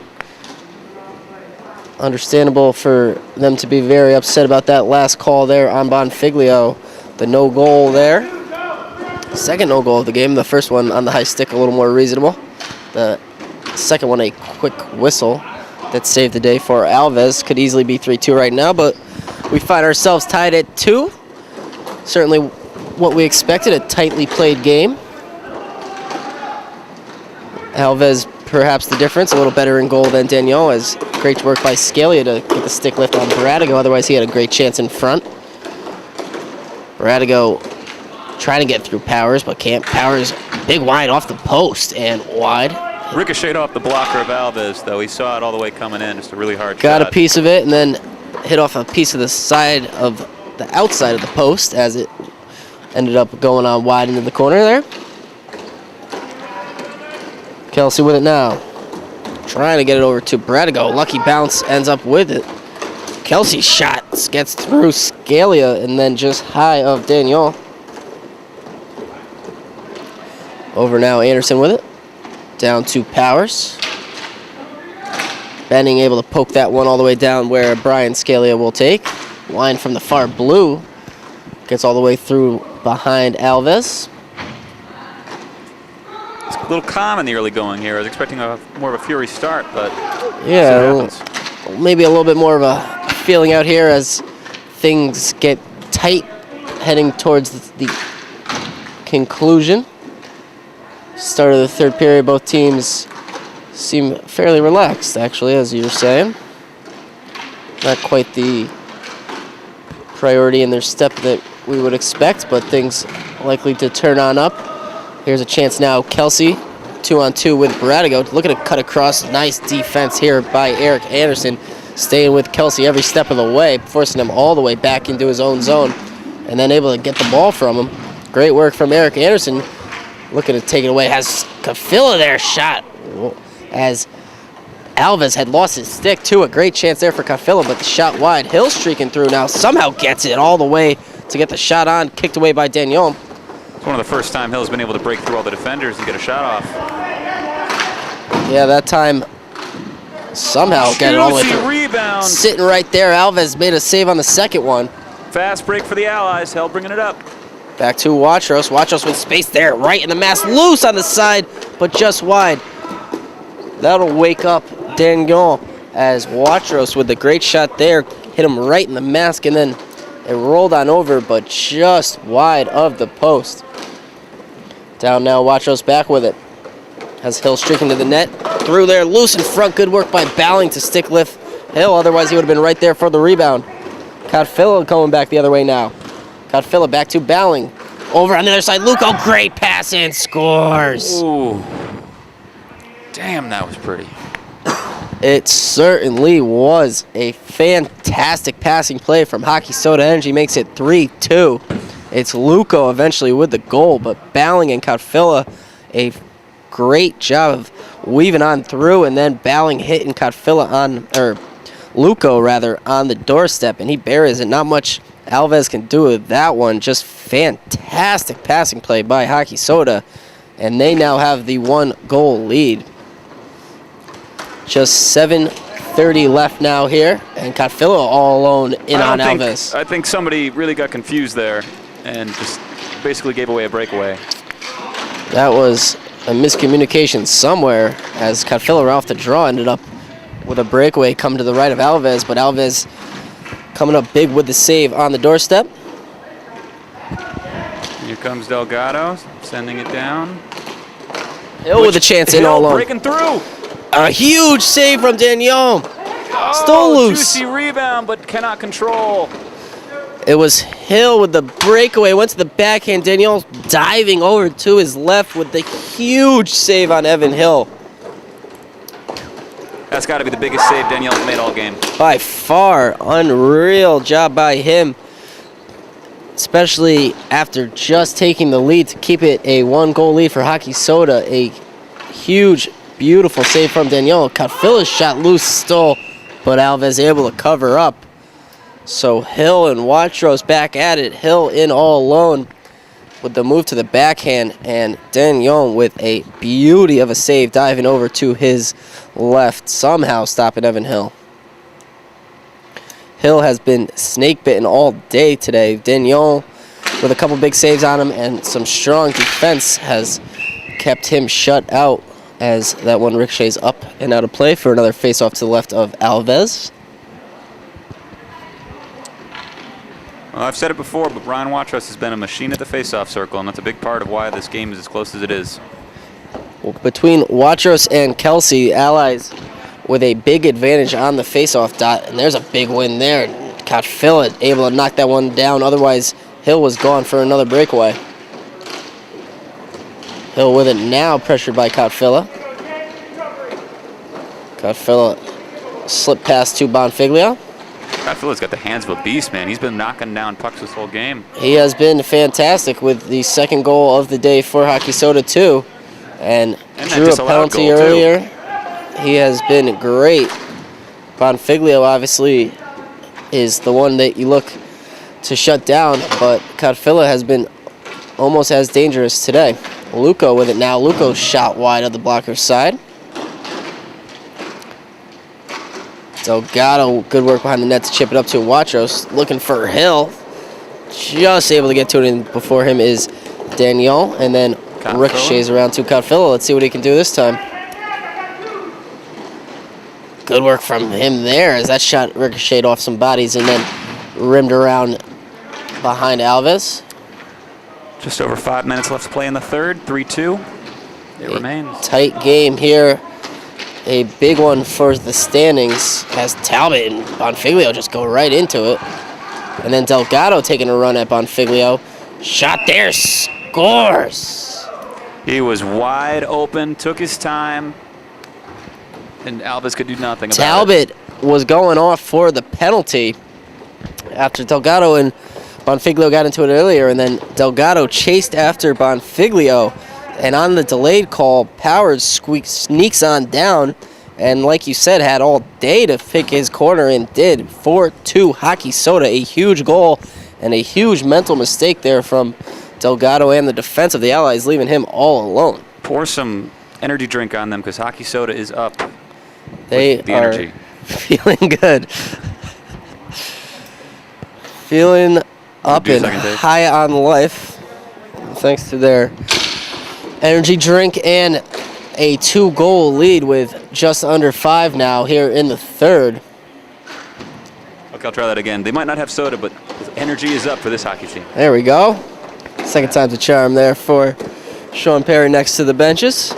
Understandable for them to be very upset about that last call there on Bonfiglio. The no goal there. Second no goal of the game. The first one on the high stick a little more reasonable. The second one a quick whistle that saved the day for Alves. Could easily be 3-2 right now, but we find ourselves tied at 2. Certainly what we expected, a tightly played game. Alves perhaps the difference, a little better in goal than Daniel, as great work by Scalia to get the stick lift on Baratigo. Otherwise, he had a great chance in front. Baratigo trying to get through Powers, but can't. Powers, big wide off the post and wide. Ricocheted off the blocker of Alves, though. He saw it all the way coming in. Just a really hard Got shot. a piece of it and then hit off a piece of the side of the outside of the post as it ended up going on wide into the corner there. Kelsey with it now. Trying to get it over to Bradigo. Lucky bounce, ends up with it. Kelsey's shot gets through Scalia and then just high of Daniel. Over now, Anderson with it. Down to Powers. Benning able to poke that one all the way down where Brian Scalia will take. Line from the far blue. Gets all the way through behind Alves. It's a little calm in the early going here. I was expecting more of a fury start, but yeah, maybe a little bit more of a feeling out here as things get tight heading towards the conclusion. Start of the third period, both teams seem fairly relaxed, actually, as you were saying. Not quite the priority in their step that we would expect, but things likely to turn on up. Here's a chance now. Kelsey, 2-on-2 with Bradigo. Looking to cut across. Nice defense here by Eric Anderson. Staying with Kelsey every step of the way, forcing him all the way back into his own zone, and then able to get the ball from him. Great work from Eric Anderson. Looking to take it away. Has Cafilla there, shot. As Alves had lost his stick, too. A great chance there for Cafilla, but the shot wide. Hill streaking through now. Somehow gets it all the way to get the shot on. Kicked away by Daniel. It's one of the first time Hill's been able to break through all the defenders and get a shot off. Yeah, that time somehow got it all the way through. Rebound. Sitting right there. Alves made a save on the second one. Fast break for the Allies. Hill bringing it up. Back to Watros. Watros with space there, right in the mask. Loose on the side, but just wide. That'll wake up Daniel as Watros with the great shot there. Hit him right in the mask, and then it rolled on over, but just wide of the post. Down now, Watros back with it. Has Hill streaking to the net. Through there, loose in front. Good work by Bowling to stick lift Hill. Otherwise, he would have been right there for the rebound. Codfilla coming back the other way now. Codfilla back to Bowling. Over on the other side, Luco, great pass and scores. Ooh. Damn, that was pretty. It certainly was a fantastic passing play from Hockey Soda Energy. Makes it 3-2. It's Luco eventually with the goal, but Bowling and Codfilla, a great job of weaving on through, and then Bowling hitting Codfilla on, or Luco rather, on the doorstep, and he buries it. Not much Alves can do with that one. Just fantastic passing play by Hockey Soda, and they now have the 1-goal lead. Just 7:30 left now here, and Codfilla all alone in on Alves. I think somebody really got confused there and just basically gave away a breakaway. That was a miscommunication somewhere, as Codfilla off the draw ended up with a breakaway come to the right of Alves, but Alves coming up big with the save on the doorstep. Here comes Delgado, sending it down. Hill with a chance in all alone. Breaking through. A huge save from Daniel. Oh, Still loose. Juicy rebound, but cannot control. It was Hill with the breakaway. Went to the backhand. Daniel diving over to his left with the huge save on Evan Hill. That's got to be the biggest save Daniel's made all game. By far, unreal job by him, especially after just taking the lead to keep it a 1-goal lead for Hockey Soda. A huge, beautiful save from Daniel. Codfilla's shot loose still, but Alves able to cover up. So Hill and Watros back at it. Hill in all alone with the move to the backhand, and Daniel with a beauty of a save diving over to his left, somehow stopping Evan Hill. Hill has been snake bitten all day today. Daniel with a couple big saves on him and some strong defense has kept him shut out, as that one ricochets up and out of play for another face-off to the left of Alves. Well, I've said it before, but Brian Watros has been a machine at the face-off circle, and that's a big part of why this game is as close as it is. Well, between Watros and Kelsey, Allies with a big advantage on the face-off dot, and there's a big win there. Codfilla able to knock that one down. Otherwise, Hill was gone for another breakaway. Hill with it now, pressured by Cotfilla. Cotfilla slip pass to Bonfiglio. Cotfilla's got the hands of a beast, man. He's been knocking down pucks this whole game. He has been fantastic with the second goal of the day for Hockey Soda, too. And drew a penalty earlier. He has been great. Bonfiglio, obviously, is the one that you look to shut down, but Cotfilla has been almost as dangerous today. Luco with it now. Luco shot wide of the blocker's side. Delgado, good work behind the net to chip it up to Watros. Looking for Hill. Just able to get to it, and before him is Daniel. And then ricochets around to Cotfilla. Let's see what he can do this time. Good work from him there as that shot ricocheted off some bodies and then rimmed around behind Alves. Just over 5 minutes left to play in the third. 3-2. It remains. Tight game here. A big one for the standings as Talbot and Bonfiglio just go right into it. And then Delgado taking a run at Bonfiglio. Shot there, scores. He was wide open, took his time, and Alves could do nothing about Talbot was going off for the penalty after Delgado and Bonfiglio got into it earlier, and then Delgado chased after Bonfiglio. And on the delayed call, Powers sneaks on down, and like you said, had all day to pick his corner and did. 4-2 Hockey Soda, a huge goal and a huge mental mistake there from Delgado and the defense of the Allies, leaving him all alone. Pour some energy drink on them because Hockey Soda is up. They with the are energy. Feeling good. Feeling up and high on life, thanks to their energy drink and a 2-goal lead with just under 5 now here in the third. Okay, I'll try that again. They might not have soda, but energy is up for this hockey team. There we go. Second time's a charm there for Shawn Perry next to the benches.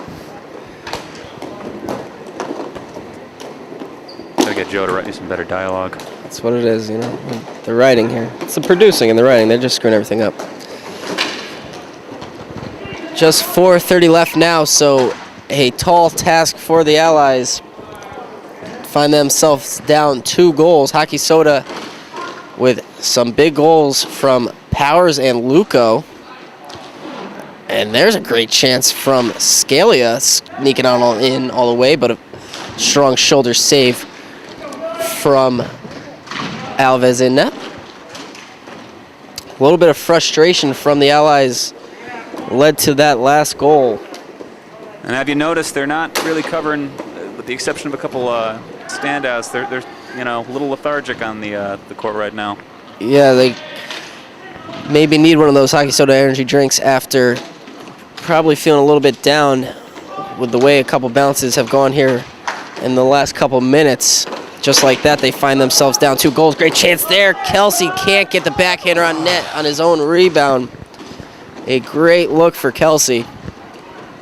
Gotta get Joe to write me some better dialogue. That's what it is, you know. The writing here. It's the producing and the writing. They're just screwing everything up. Just 4:30 left now, so a tall task for the Allies. Find themselves down 2 goals. Hockey Soda with some big goals from Powers and Luco. And there's a great chance from Scalia sneaking on all the way, but a strong shoulder save from Alves in net. A little bit of frustration from the Allies led to that last goal. And have you noticed they're not really covering, with the exception of a couple standouts, they're a little lethargic on the court right now. Yeah, they maybe need one of those Hockey Soda energy drinks after probably feeling a little bit down with the way a couple bounces have gone here in the last couple minutes. Just like that, they find themselves down 2 goals. Great chance there. Kelsey can't get the backhander on net on his own rebound. A great look for Kelsey.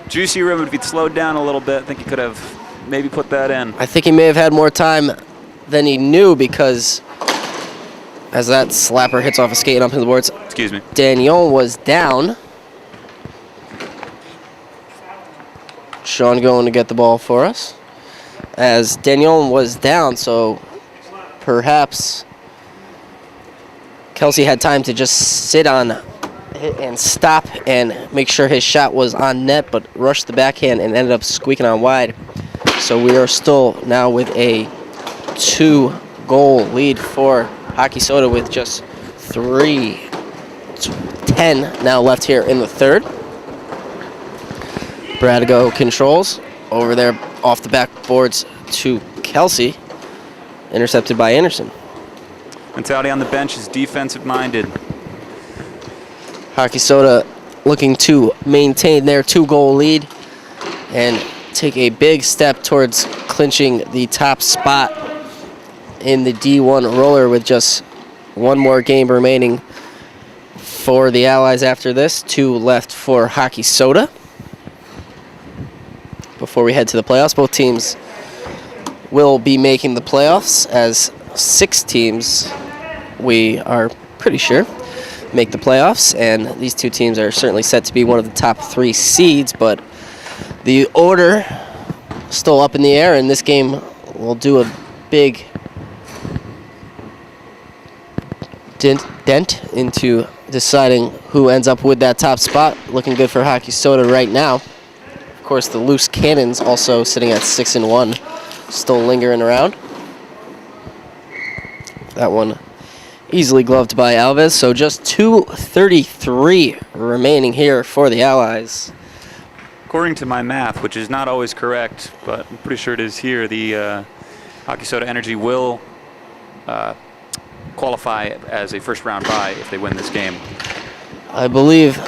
Juicy rim, if he'd slowed down a little bit, I think he could have maybe put that in. I think he may have had more time than he knew, because as that slapper hits off a skate and up to the boards, excuse me, Daniel was down. Shawn going to get the ball for us. As Daniel was down, so perhaps Kelsey had time to just sit on it and stop and make sure his shot was on net, but rushed the backhand and ended up squeaking on wide. So we are still now with a 2-goal lead for Hockey Soda with just 3:10 now left here in the third. Bradigo controls over there off the backboards to Kelsey, intercepted by Anderson. Mentality on the bench is defensive-minded. Hockey Soda looking to maintain their 2-goal lead and take a big step towards clinching the top spot in the D1 roller with just 1 more game remaining for the Allies after this. 2 left for Hockey Soda. Before we head to the playoffs, both teams will be making the playoffs as 6 teams, we are pretty sure, make the playoffs, and these two teams are certainly set to be one of the top 3 seeds, but the order still up in the air, and this game will do a big dent into deciding who ends up with that top spot. Looking good for Hockey Soda right now. Of course, the Loose Cannons also sitting at 6-1, still lingering around. That one easily gloved by Alves, so just 2:33 remaining here for the Allies. According to my math, which is not always correct, but I'm pretty sure it is here, the Hockey Soda Energy will qualify as a first-round bye if they win this game. I believe,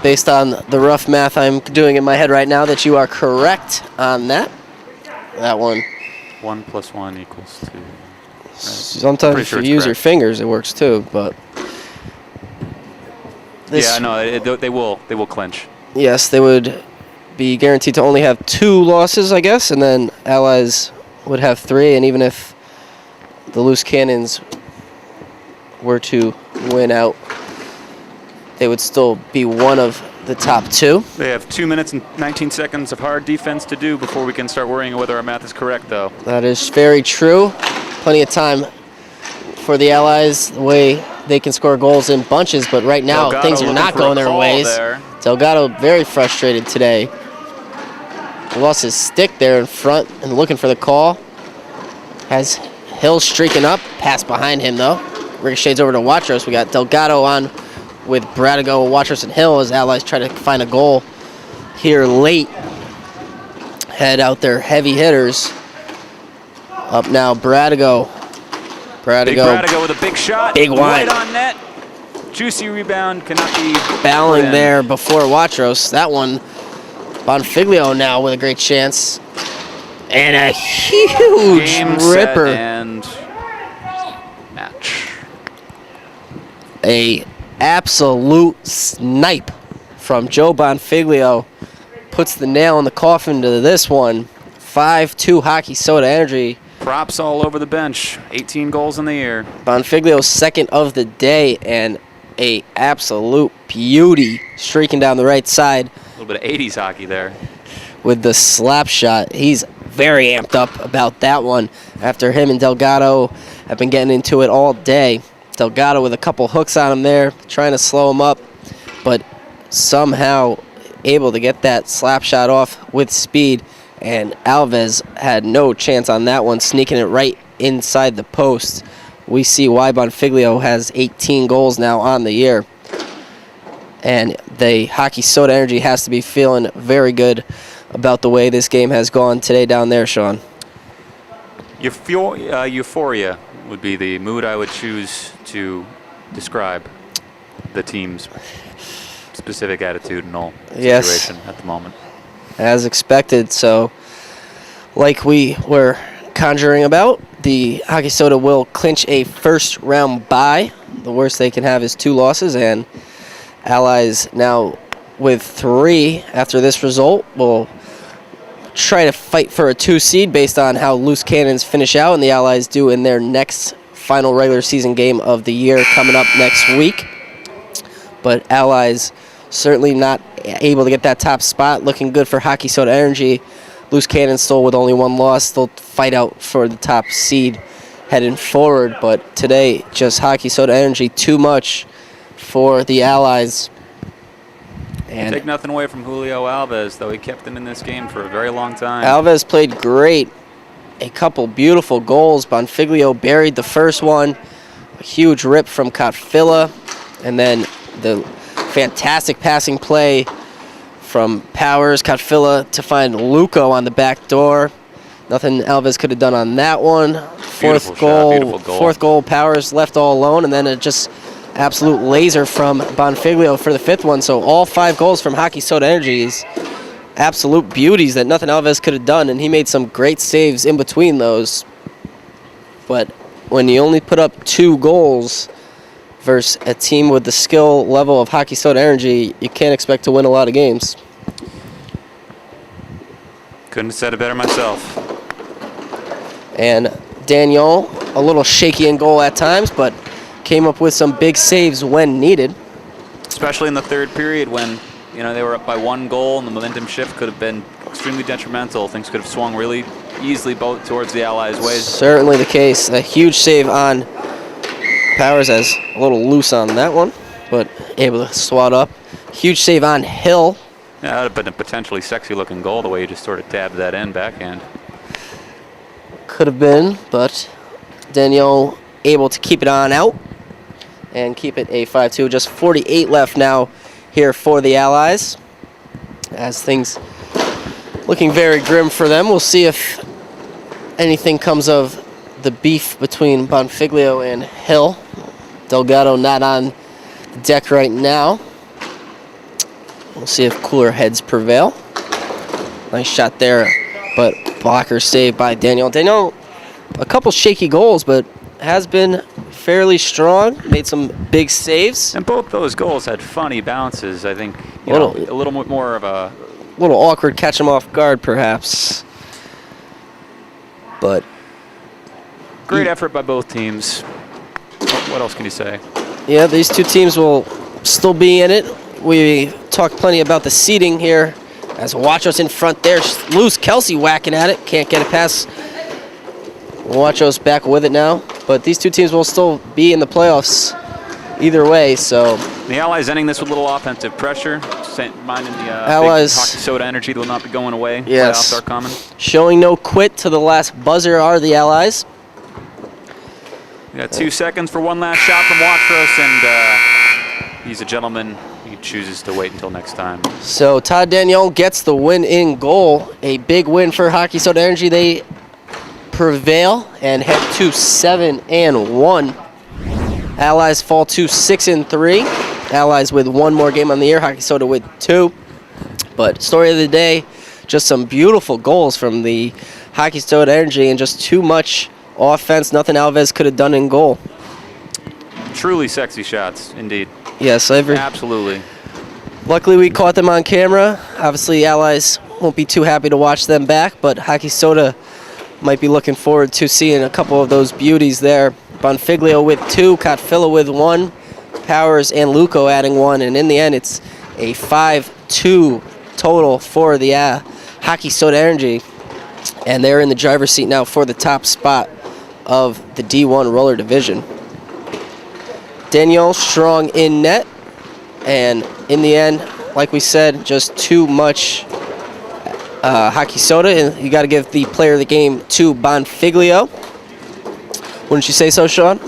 based on the rough math I'm doing in my head right now, that you are correct on that. That one. 1 + 1 = 2. Sometimes if you use your fingers, it works too. But yeah, no, they will clinch. Yes, they would be guaranteed to only have 2 losses, I guess, and then Allies would have 3. And even if the Loose Cannons were to win out, they would still be one of the top 2. They have 2 minutes and 19 seconds of hard defense to do before we can start worrying whether our math is correct, though. That is very true. Plenty of time for the Allies, the way they can score goals in bunches, but right now Delgado things are not going their ways. Delgado very frustrated today. He lost his stick there in front and looking for the call. Has Hill streaking up, pass behind him though. Ricochets over to Watros. We got Delgado on with Bradigo, Watros, and Hill as Allies try to find a goal here late. Head out their heavy hitters. Up now, Bradigo. Big Bradigo with a big shot. Big wide. Right on net. Juicy rebound, cannot be... Battling there before Watros. That one, Bonfiglio now with a great chance. And a huge Game, ripper. Set, and match. A absolute snipe from Joe Bonfiglio. Puts the nail in the coffin to this one. 5-2 Hockey Soda Energy. Props all over the bench. 18 goals in the year. Bonfiglio's second of the day, and a absolute beauty streaking down the right side. A little bit of 80s hockey there. With the slap shot. He's very amped up about that one after him and Delgado have been getting into it all day. Delgado with a couple hooks on him there, trying to slow him up, but somehow able to get that slap shot off with speed. And Alves had no chance on that one, sneaking it right inside the post. We see why Bonfiglio has 18 goals now on the year. And the Hockey Soda Energy has to be feeling very good about the way this game has gone today down there, Shawn. Euphoria would be the mood I would choose to describe the team's specific attitude and all situation at the moment. As expected, so like we were conjuring about, the Hockey Soda will clinch a first-round bye. The worst they can have is 2 losses, and Allies now with 3 after this result will try to fight for a 2 seed based on how Loose Cannons finish out, and the Allies do in their next final regular season game of the year coming up next week. But Allies certainly not able to get that top spot. Looking good for Hockey Soda Energy. Loose Cannons still with only 1 loss. They'll fight out for the top seed heading forward. But today, just Hockey Soda Energy too much for the Allies. And take nothing away from Julio Alves, though he kept them in this game for a very long time. Alves played great. A couple beautiful goals. Bonfiglio buried the first one. A huge rip from Kotfila. And then the fantastic passing play from Powers, Kotfila to find Luco on the back door. Nothing Alves could have done on that one. Fourth goal, Powers left all alone, and then it just absolute laser from Bonfiglio for the 5th one. So all 5 goals from Hockey Soda Energy is absolute beauties that nothing Alves could have done, and he made some great saves in between those. But when you only put up 2 goals versus a team with the skill level of Hockey Soda Energy, you can't expect to win a lot of games. Couldn't have said it better myself. And Daniel, a little shaky in goal at times, but came up with some big saves when needed. especially in the third period when they were up by 1 goal and the momentum shift could have been extremely detrimental. Things could have swung really easily both towards the Allies' ways. Certainly the case. A huge save on Powers, as a little loose on that one, but able to swat up. Huge save on Hill. Yeah, that would have been a potentially sexy-looking goal, the way you just sort of tabbed that in backhand. Could have been, but Daniel able to keep it on out and keep it a 5-2. Just 48 left now here for the Allies, as things looking very grim for them. We'll see if anything comes of the beef between Bonfiglio and Hill. Delgado not on the deck right now. We'll see if cooler heads prevail. Nice shot there, but blocker saved by Daniel. Daniel, a couple shaky goals, but has been fairly strong. Made some big saves. And both those goals had funny bounces. I think a little more of a little awkward, catch him off guard, perhaps. But great effort by both teams. What else can you say? Yeah, these two teams will still be in it. We talked plenty about the seeding here, as Wachos in front there. Loose, Kelsey whacking at it. Can't get it past. Wachos back with it now. But these two teams will still be in the playoffs either way, so. The Allies ending this with a little offensive pressure. Minding the Allies, big hockey soda energy that will not be going away. Yes. Playoffs are coming. Showing no quit to the last buzzer are the Allies. We got 2 seconds for one last shot from Wachos, and he's a gentleman. He chooses to wait until next time. So Todd Daniel gets the win in goal. A big win for Hockey Soda Energy. They prevail and head to 7-1. Allies fall to 6-3. Allies with 1 more game on the year. Hockey Soda with 2. But story of the day, just some beautiful goals from the Hockey Soda Energy, and just too much offense. Nothing Alves could have done in goal. Truly sexy shots, indeed. Yes, absolutely. Luckily, we caught them on camera. Obviously, Allies won't be too happy to watch them back, but Hockey Soda might be looking forward to seeing a couple of those beauties there. Bonfiglio with 2, Cotfilla with 1, Powers and Luco adding 1, and in the end, it's a 5-2 total for the Hockey Soda Energy, and they're in the driver's seat now for the top spot of the D1 roller division. Daniel strong in net, and in the end, like we said, just too much Hockey Soda, and you got to give the player of the game to Bonfiglio. Wouldn't you say so, Shawn?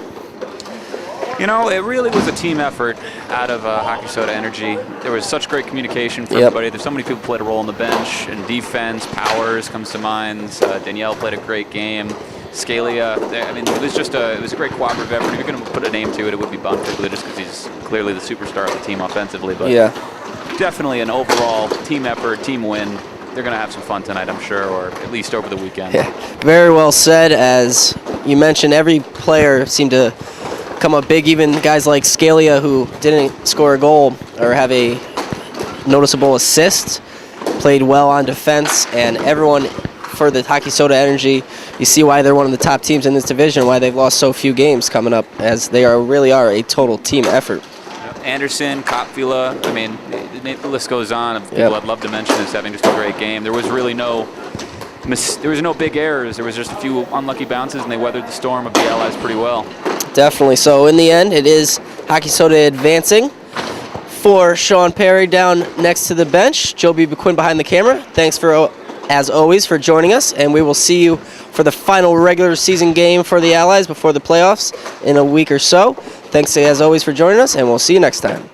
It really was a team effort out of Hockey Soda Energy. There was such great communication for everybody. There's so many people played a role on the bench, and defense, Powers comes to mind. Danielle played a great game. Scalia, it was a great cooperative effort. If you're going to put a name to it, it would be Bonfiglio, just because he's clearly the superstar of the team offensively. But yeah, definitely an overall team effort, team win. They're going to have some fun tonight, I'm sure, or at least over the weekend. Yeah, very well said. As you mentioned, every player seemed to come up big, even guys like Scalia, who didn't score a goal or have a noticeable assist, played well on defense, and everyone for the Hockey Soda Energy, you see why they're one of the top teams in this division, why they've lost so few games coming up, as they really are a total team effort. Anderson, Cotfilla, the list goes on of people I'd love to mention as having just a great game. There was really no big errors. There was just a few unlucky bounces, and they weathered the storm of the Allies pretty well. Definitely. So in the end, it is Hockey Soda advancing. For Shawn Perry down next to the bench, Joe B.B. Quinn behind the camera. Thanks as always, for joining us, and we will see you for the final regular season game for the Allies before the playoffs in a week or so. Thanks as always for joining us, and we'll see you next time.